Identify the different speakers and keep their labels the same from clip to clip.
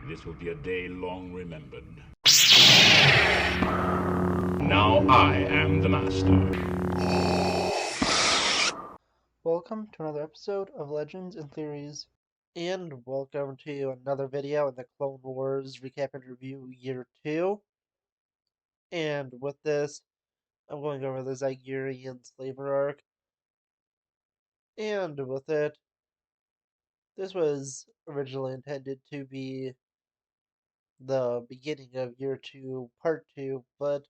Speaker 1: This will be a day long remembered. Now I am the master.
Speaker 2: Welcome to another episode of Legends and Theories, and welcome to another video in the Clone Wars Recap and Review Year 2. And with this, I'm going over the Zygerrian Slaver Arc. And with it, this was originally intended to be the beginning of Year 2, Part 2, but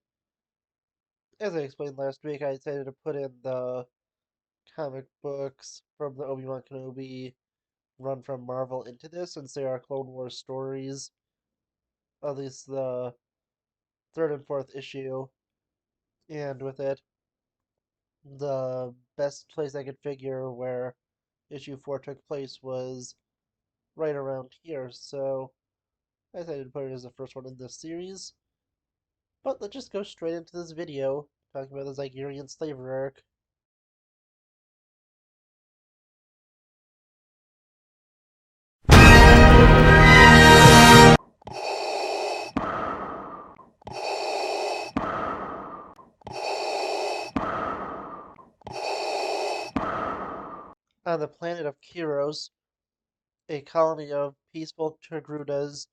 Speaker 2: as I explained last week, I decided to put in the comic books from the Obi-Wan Kenobi run from Marvel into this, since they are Clone Wars stories, at least the third and fourth issue. And with it, the best place I could figure where issue 4 took place was right around here, so I decided to put it as the first one in this series. But let's just go straight into this video, talking about the Zygerrian Slaver Arc. On the planet of Kiros, a colony of peaceful Togrutas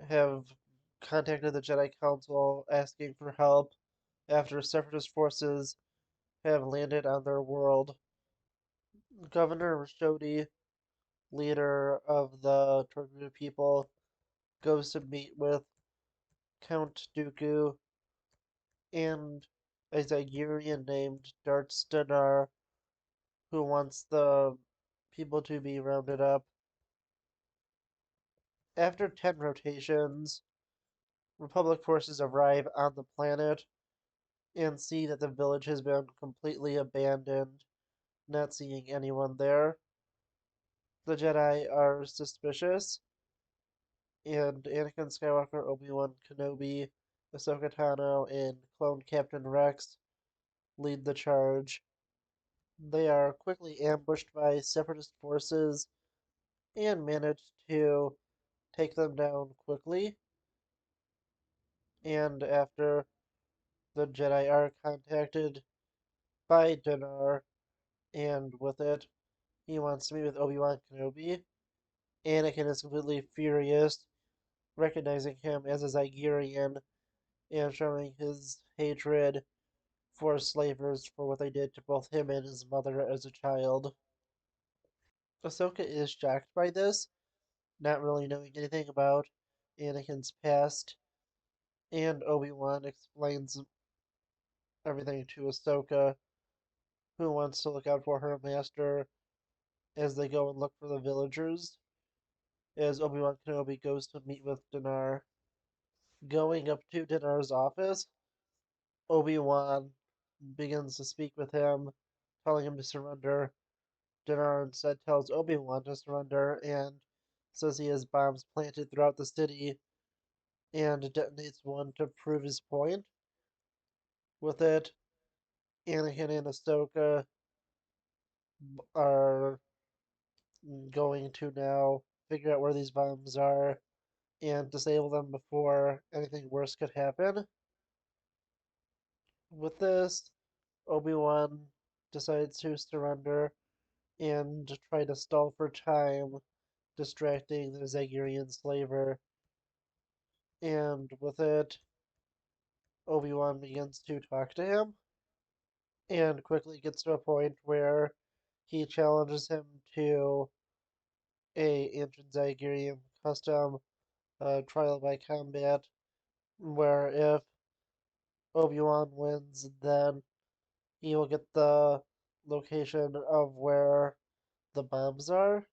Speaker 2: have contacted the Jedi Council asking for help after separatist forces have landed on their world. Governor Rashodi, leader of the Togruta people, goes to meet with Count Dooku and a Zygerrian named Darth Dinar, who wants the people to be rounded up. After 10 rotations, Republic forces arrive on the planet and see that the village has been completely abandoned, not seeing anyone there. The Jedi are suspicious, and Anakin Skywalker, Obi-Wan Kenobi, Ahsoka Tano, and clone Captain Rex lead the charge. They are quickly ambushed by separatist forces and manage to take them down quickly. And after the Jedi are contacted by Dinar, and with it, he wants to meet with Obi-Wan Kenobi. Anakin is completely furious, recognizing him as a Zygerrian and showing his hatred for slavers for what they did to both him and his mother as a child. Ahsoka is shocked by this, not really knowing anything about Anakin's past, and Obi-Wan explains everything to Ahsoka, who wants to look out for her master as they go and look for the villagers, as Obi-Wan Kenobi goes to meet with Dinar. Going up to Dinar's office, Obi-Wan begins to speak with him, telling him to surrender. Dinar instead tells Obi-Wan to surrender and says he has bombs planted throughout the city and detonates one to prove his point. With it, Anakin and Ahsoka are going to now figure out where these bombs are and disable them before anything worse could happen. With this, Obi-Wan decides to surrender and try to stall for time, distracting the Zygerrian slaver. And with it, Obi-Wan begins to talk to him and quickly gets to a point where he challenges him to a ancient Zygerrian custom, trial by combat, where if Obi-Wan wins, then he will get the location of where the bombs are,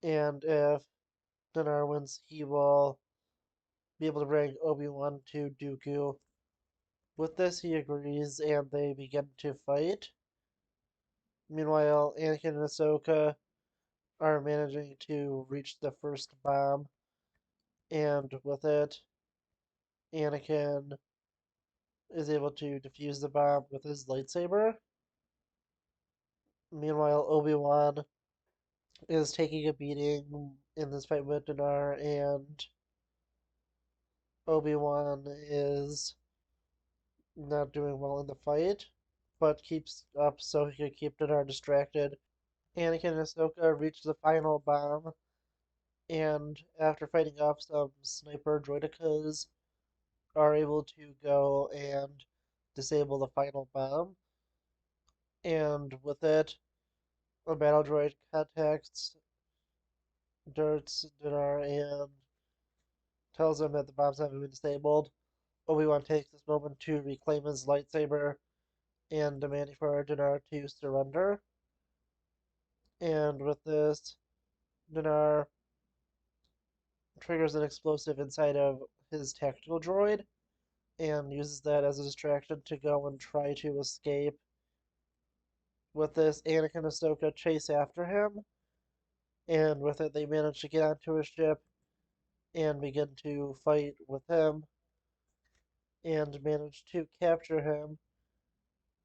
Speaker 2: and if Dinar wins, he will be able to bring Obi-Wan to Dooku. With this, he agrees, and they begin to fight. Meanwhile, Anakin and Ahsoka are managing to reach the first bomb, and with it, Anakin is able to defuse the bomb with his lightsaber. Meanwhile, Obi-Wan is taking a beating in this fight with Dinar, and Obi-Wan is not doing well in the fight, but keeps up so he can keep Dinar distracted. Anakin and Ahsoka reach the final bomb, and after fighting off some sniper droidekas, are able to go and disable the final bomb. And with it, a battle droid contacts Dinar and tells him that the bombs haven't been disabled. Obi-Wan takes this moment to reclaim his lightsaber and demanding for Dinar to surrender. And with this, Dinar triggers an explosive inside of his tactical droid and uses that as a distraction to go and try to escape. With this, Anakin and Ahsoka chase after him, and with it, they manage to get onto his ship and begin to fight with him and manage to capture him.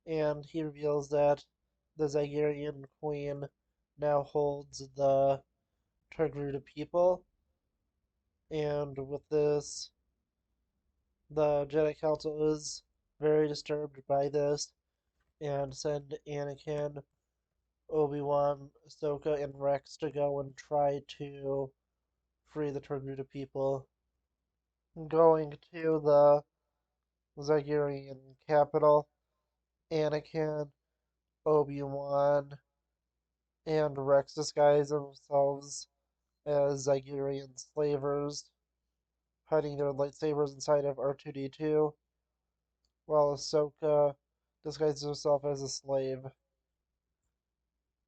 Speaker 2: And he reveals that the Zygerrian Queen now holds the Togruta people. And with this, the Jedi Council is very disturbed by this and send Anakin, Obi-Wan, Ahsoka, and Rex to go and try to free the Togruta people. Going to the Zygerrian capital, Anakin, Obi-Wan, and Rex disguise themselves as Zygerrian slavers, hiding their lightsabers inside of R2-D2, while Ahsoka disguises herself as a slave.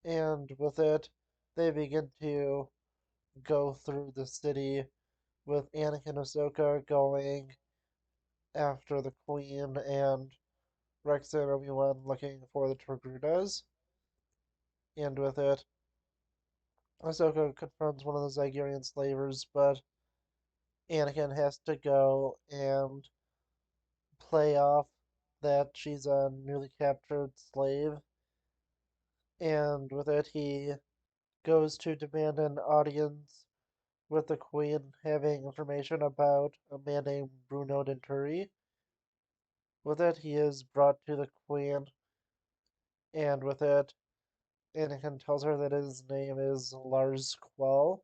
Speaker 2: And with it, they begin to go through the city with Anakin and Ahsoka going after the Queen and Rex and Obi-Wan looking for the Togrutas. And with it, Ahsoka confronts one of the Zygerrian slavers, but Anakin has to go and play off that she's a newly captured slave. And with it, he goes to demand an audience with the Queen, having information about a man named Bruno Denturi. With it, he is brought to the Queen, and with it, Anakin tells her that his name is Lars Quell.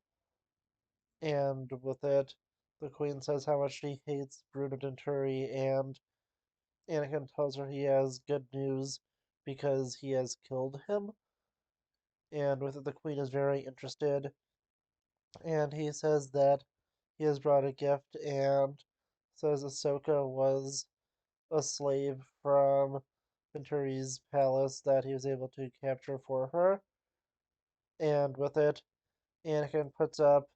Speaker 2: And with it, the Queen says how much she hates Bruno Denturi, and Anakin tells her he has good news because he has killed him. And with it, the Queen is very interested, and he says that he has brought a gift and says Ahsoka was a slave from Venturi's palace that he was able to capture for her. And with it, Anakin puts up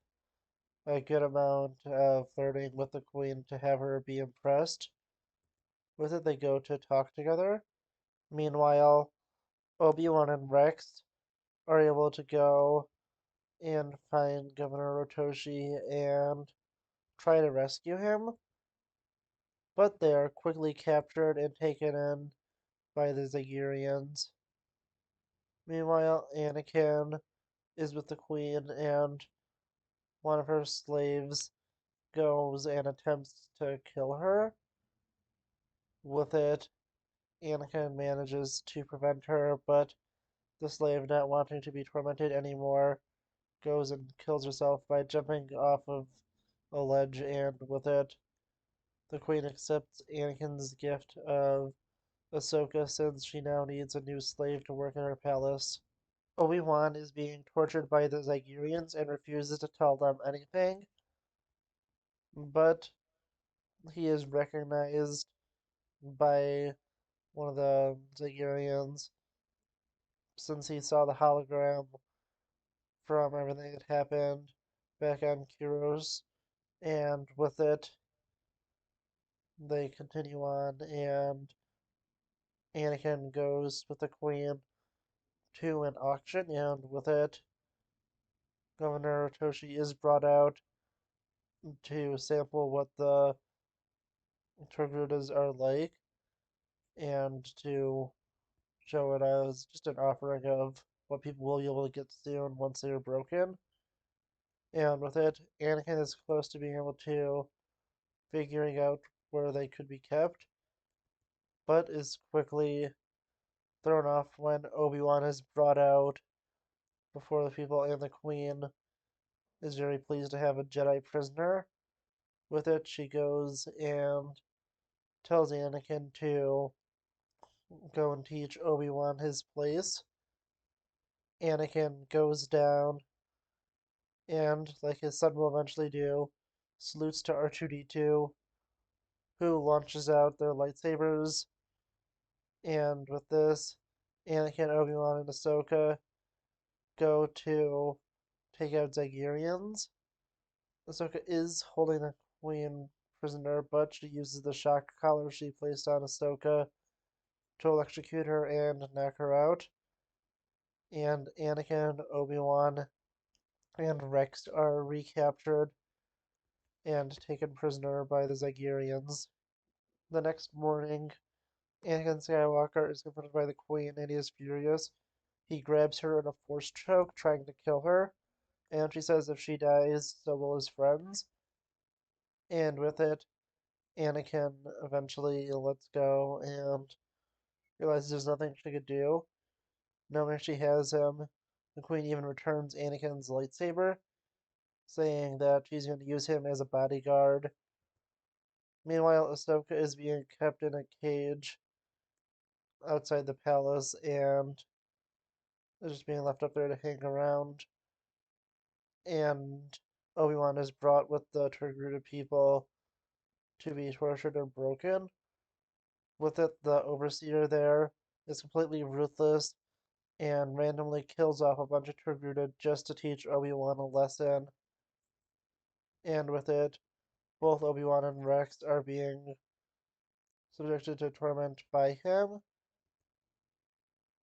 Speaker 2: a good amount of flirting with the Queen to have her be impressed. With it, they go to talk together. Meanwhile, Obi-Wan and Rex are able to go and find Governor Rotoshi and try to rescue him, but they are quickly captured and taken in by the Zygerrians. Meanwhile, Anakin is with the Queen, and one of her slaves goes and attempts to kill her. With it, Anakin manages to prevent her, but the slave, not wanting to be tormented anymore, goes and kills herself by jumping off of a ledge, and with it, the Queen accepts Anakin's gift of Ahsoka since she now needs a new slave to work in her palace. Obi-Wan is being tortured by the Zygerrians and refuses to tell them anything, but he is recognized by one of the Zygerrians since he saw the hologram from everything that happened back on Kyros, and with it, they continue on, and Anakin goes with the Queen to an auction, and with it, Governor Toshi is brought out to sample what the Togrutas are like, and to show it as just an offering of what people will be able to get soon once they are broken. And with it, Anakin is close to being able to figuring out where they could be kept, but is quickly thrown off when Obi-Wan is brought out before the people, and the Queen is very pleased to have a Jedi prisoner. With it, she goes and tells Anakin to go and teach Obi-Wan his place. Anakin goes down and, like his son will eventually do, salutes to R2-D2, who launches out their lightsabers. And with this, Anakin, Obi-Wan, and Ahsoka go to take out Zygerrians. Ahsoka is holding the Queen prisoner, but she uses the shock collar she placed on Ahsoka to electrocute her and knock her out. And Anakin, Obi-Wan, and Rex are recaptured and taken prisoner by the Zygerrians. The next morning, Anakin Skywalker is confronted by the Queen and he is furious. He grabs her in a force choke, trying to kill her, and she says if she dies, so will his friends. And with it, Anakin eventually lets go and realizes there's nothing she could do. Knowing she has him, the Queen even returns Anakin's lightsaber, saying that she's going to use him as a bodyguard. Meanwhile, Ahsoka is being kept in a cage outside the palace and is just being left up there to hang around. And Obi-Wan is brought with the Togruta people to be tortured and broken. With it, the Overseer there is completely ruthless and randomly kills off a bunch of Togruta just to teach Obi-Wan a lesson. And with it, both Obi-Wan and Rex are being subjected to torment by him.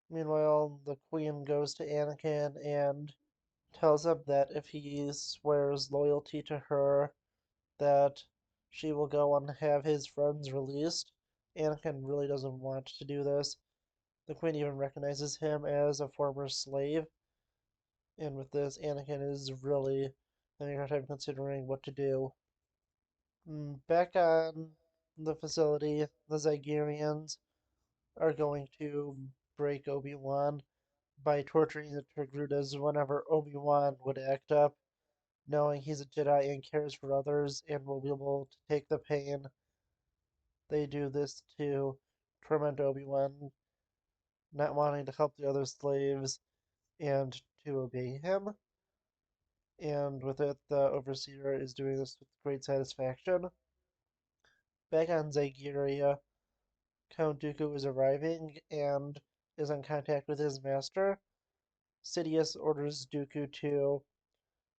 Speaker 2: Meanwhile, the Queen goes to Anakin and tells him that if he swears loyalty to her, that she will go and have his friends released. Anakin really doesn't want to do this. The Queen even recognizes him as a former slave, and with this, Anakin is really having a hard time considering what to do. Back on the facility, the Zygerrians are going to break Obi-Wan by torturing the Togrutas whenever Obi-Wan would act up, knowing he's a Jedi and cares for others and will be able to take the pain. They do this to torment Obi-Wan, not wanting to help the other slaves and to obey him. And with it, the Overseer is doing this with great satisfaction. Back on Zygerria, Count Dooku is arriving and is in contact with his master. Sidious orders Dooku to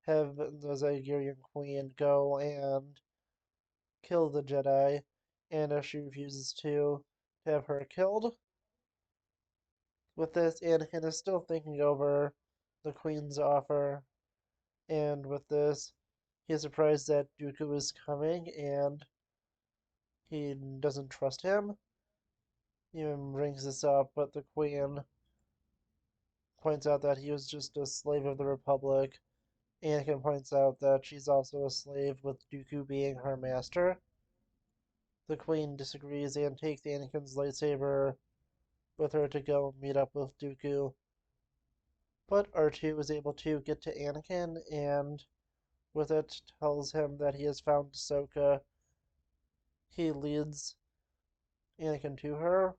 Speaker 2: have the Zygerrian Queen go and kill the Jedi, and if she refuses to have her killed. With this, Anakin is still thinking over the Queen's offer, and with this, he is surprised that Dooku is coming, and he doesn't trust him. He even brings this up, but the Queen points out that he was just a slave of the Republic. Anakin points out that she's also a slave, with Dooku being her master. The Queen disagrees and takes Anakin's lightsaber with her to go meet up with Dooku. But R2 is able to get to Anakin and with it tells him that he has found Ahsoka. He leads Anakin to her.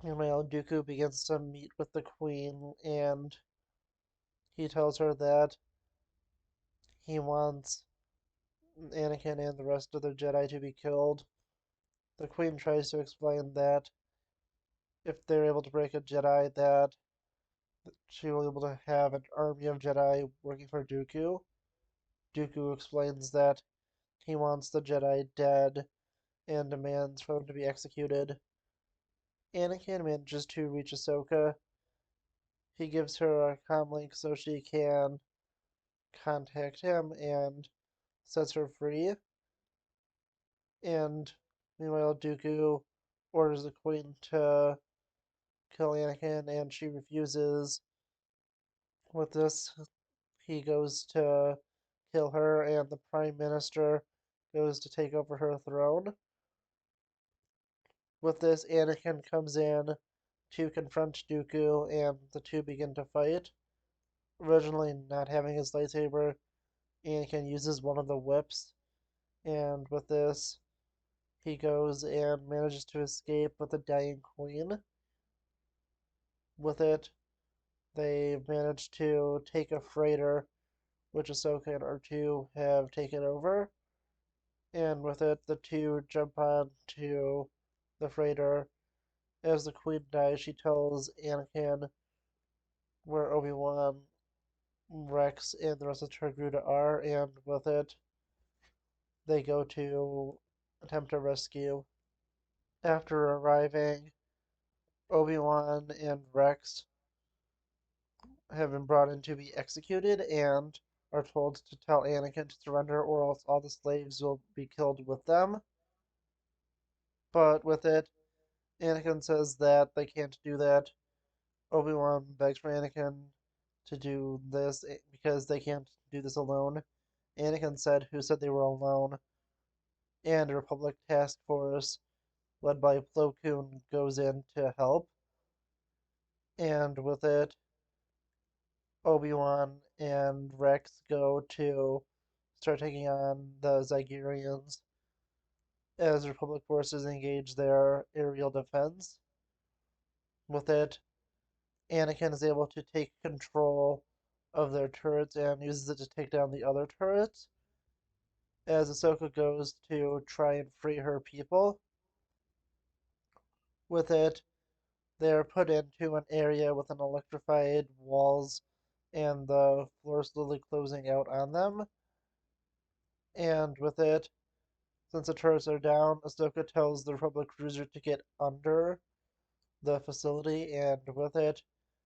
Speaker 2: Meanwhile, Dooku begins to meet with the Queen and he tells her that he wants Anakin and the rest of the Jedi to be killed. The Queen tries to explain that if they're able to break a Jedi, that she will be able to have an army of Jedi working for Dooku. Dooku explains that he wants the Jedi dead and demands for them to be executed. Anakin manages to reach Ahsoka. He gives her a comlink so she can contact him and sets her free. And meanwhile, Dooku orders the Queen to kill Anakin, and she refuses. With this, he goes to kill her, and the Prime Minister goes to take over her throne. With this, Anakin comes in to confront Dooku, and the two begin to fight. Originally not having his lightsaber, Anakin uses one of the whips, and with this, he goes and manages to escape with the dying queen. With it, they manage to take a freighter, which Ahsoka and R2 have taken over. And with it, the two jump on to the freighter. As the queen dies, she tells Anakin where Obi-Wan, Rex, and the rest of Togruta are, and with it, they go to attempt a rescue. After arriving, Obi-Wan and Rex have been brought in to be executed and are told to tell Anakin to surrender or else all the slaves will be killed with them. But with it, Anakin says that they can't do that. Obi-Wan begs for Anakin to do this because they can't do this alone. Anakin said, who said they were alone, and a Republic task force led by Plo Koon goes in to help. And with it, Obi-Wan and Rex go to start taking on the Zygerrians as Republic forces engage their aerial defense. With it, Anakin is able to take control of their turrets and uses it to take down the other turrets. As Ahsoka goes to try and free her people. With it, they are put into an area with an electrified walls and the floor slowly closing out on them. And with it, since the turrets are down, Ahsoka tells the Republic cruiser to get under the facility, and with it,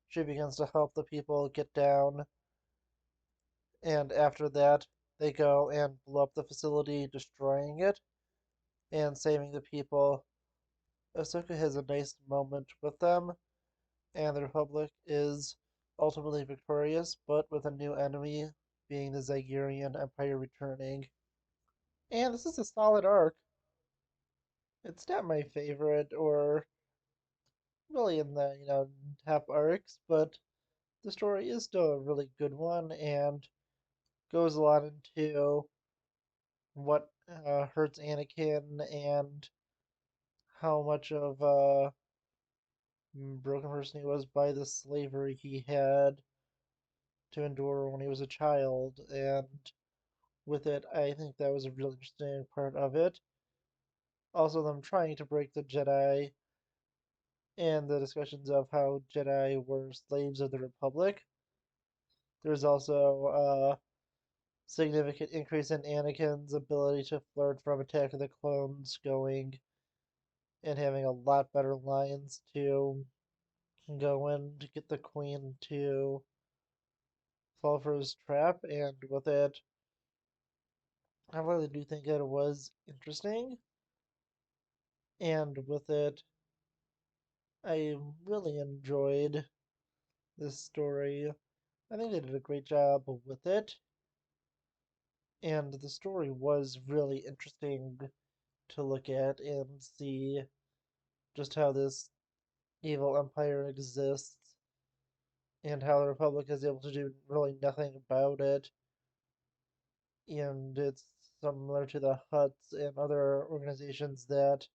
Speaker 2: she begins to help the people get down. And after that, they go and blow up the facility, destroying it and saving the people. Ahsoka has a nice moment with them, and the Republic is ultimately victorious, but with a new enemy, being the Zygerrian Empire returning. And this is a solid arc. It's not my favorite or really in the, top arcs, but the story is still a really good one and goes a lot into what hurts Anakin and how much of a broken person he was by the slavery he had to endure when he was a child. And with it, I think that was a really interesting part of it. Also, them trying to break the Jedi and the discussions of how Jedi were slaves of the Republic. There's also a significant increase in Anakin's ability to flirt from Attack of the Clones going and having a lot better lines to go in to get the Queen to fall for his trap. And with it, I really do think that it was interesting. And with it, I really enjoyed this story. I think they did a great job with it. And the story was really interesting to look at and see just how this evil empire exists and how the Republic is able to do really nothing about it. And it's similar to the Hutts and other organizations that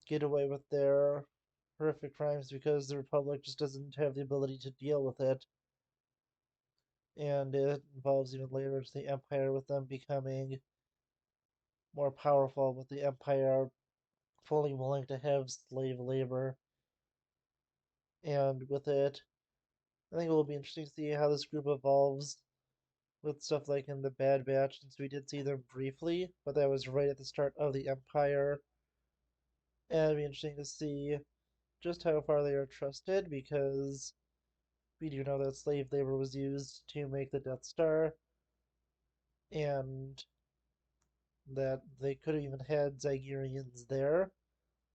Speaker 2: get away with their horrific crimes because the Republic just doesn't have the ability to deal with it. And it involves even later into the Empire with them becoming more powerful, with the Empire fully willing to have slave labor. And with it, I think it will be interesting to see how this group evolves with stuff like in the Bad Batch, since we did see them briefly, but that was right at the start of the Empire. And it'd be interesting to see just how far they are trusted, because we do know that slave labor was used to make the Death Star, and that they could have even had Zygerrians there.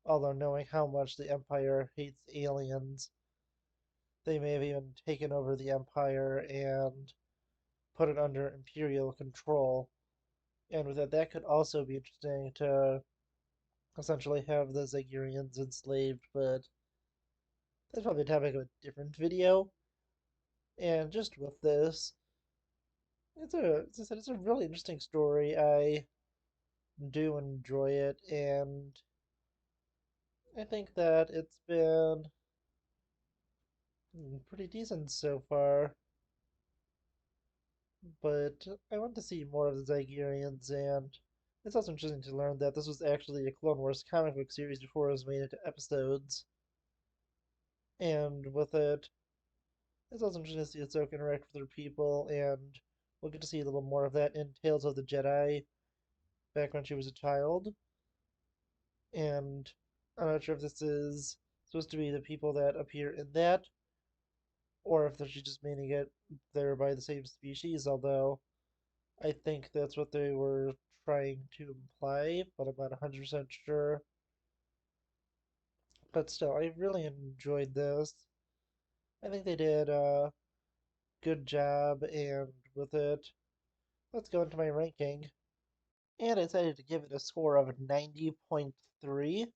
Speaker 2: Although knowing how much the Empire hates aliens, they may have even taken over the Empire and put it under Imperial control. And with that could also be interesting to essentially have the Zygerrians enslaved, but that's probably the topic of a different video. And just with this, as I said, it's a really interesting story. I do enjoy it, and I think that it's been pretty decent so far. But I want to see more of the Zygerrians, and it's also interesting to learn that this was actually a Clone Wars comic book series before it was made into episodes. And with it, it's also interesting to see Ahsoka interact with her people, and we'll get to see a little more of that in Tales of the Jedi back when she was a child. And I'm not sure if this is supposed to be the people that appear in that, or if they're just meaning it there by the same species, although I think that's what they were trying to imply, but I'm not 100% sure. But still, I really enjoyed this. I think they did a good job, and with it, let's go into my ranking. And I decided to give it a score of 90.3.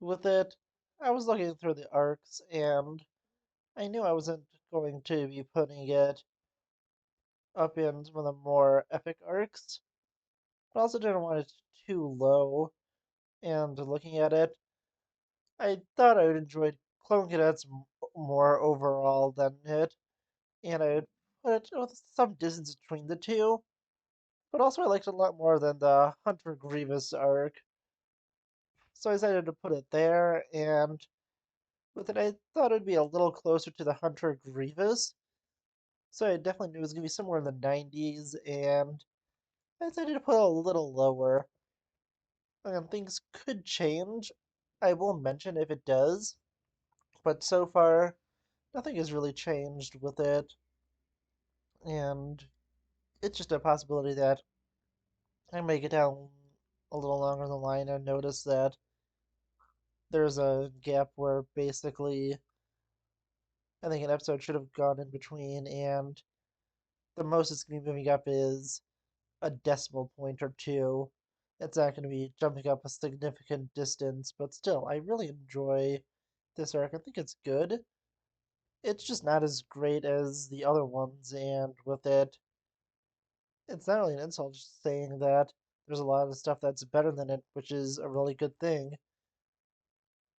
Speaker 2: With it, I was looking through the arcs, and I knew I wasn't going to be putting it up in some of the more epic arcs, but also didn't want it too low. And looking at it, I thought I would enjoy Clone Cadets more overall than it, and I would put it with some distance between the two. But also, I liked it a lot more than the Hunter Grievous arc, so I decided to put it there. And with it, I thought it would be a little closer to the Hunter Grievous, so I definitely knew it was going to be somewhere in the 90s, and I decided to put it a little lower. And things could change. I will mention if it does, but so far, nothing has really changed with it, and it's just a possibility that I may get down a little longer the line and notice that there's a gap where basically I think an episode should have gone in between, and the most it's going to be moving up is a decimal point or two. It's not going to be jumping up a significant distance, but still, I really enjoy this arc. I think it's good. It's just not as great as the other ones, and with it, it's not really an insult, just saying that there's a lot of stuff that's better than it, which is a really good thing.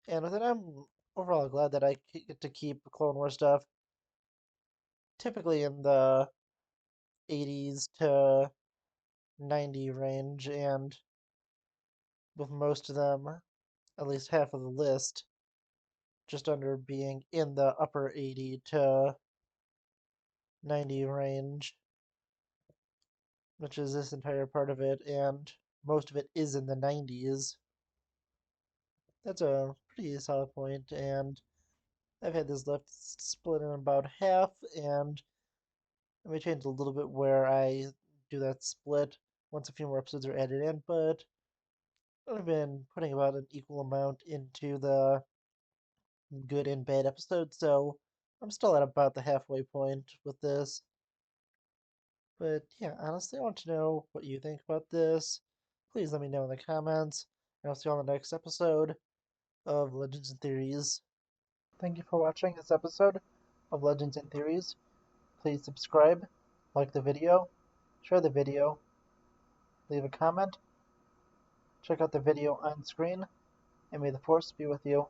Speaker 2: And with it, I'm overall glad that I get to keep Clone Wars stuff typically in the 80s to 90 range, and with most of them, at least half of the list, just under being in the upper 80 to 90 range, which is this entire part of it, and most of it is in the 90s. That's a pretty solid point, and I've had this left split in about half, and I may change a little bit where I do that split once a few more episodes are added in, but I've been putting about an equal amount into the good and bad episodes, so I'm still at about the halfway point with this. But yeah, honestly, I want to know what you think about this. Please let me know in the comments, and I'll see you on the next episode of Legends and Theories. Thank you for watching this episode of Legends and Theories. Please subscribe, like the video, share the video, leave a comment, check out the video on screen, and may the Force be with you.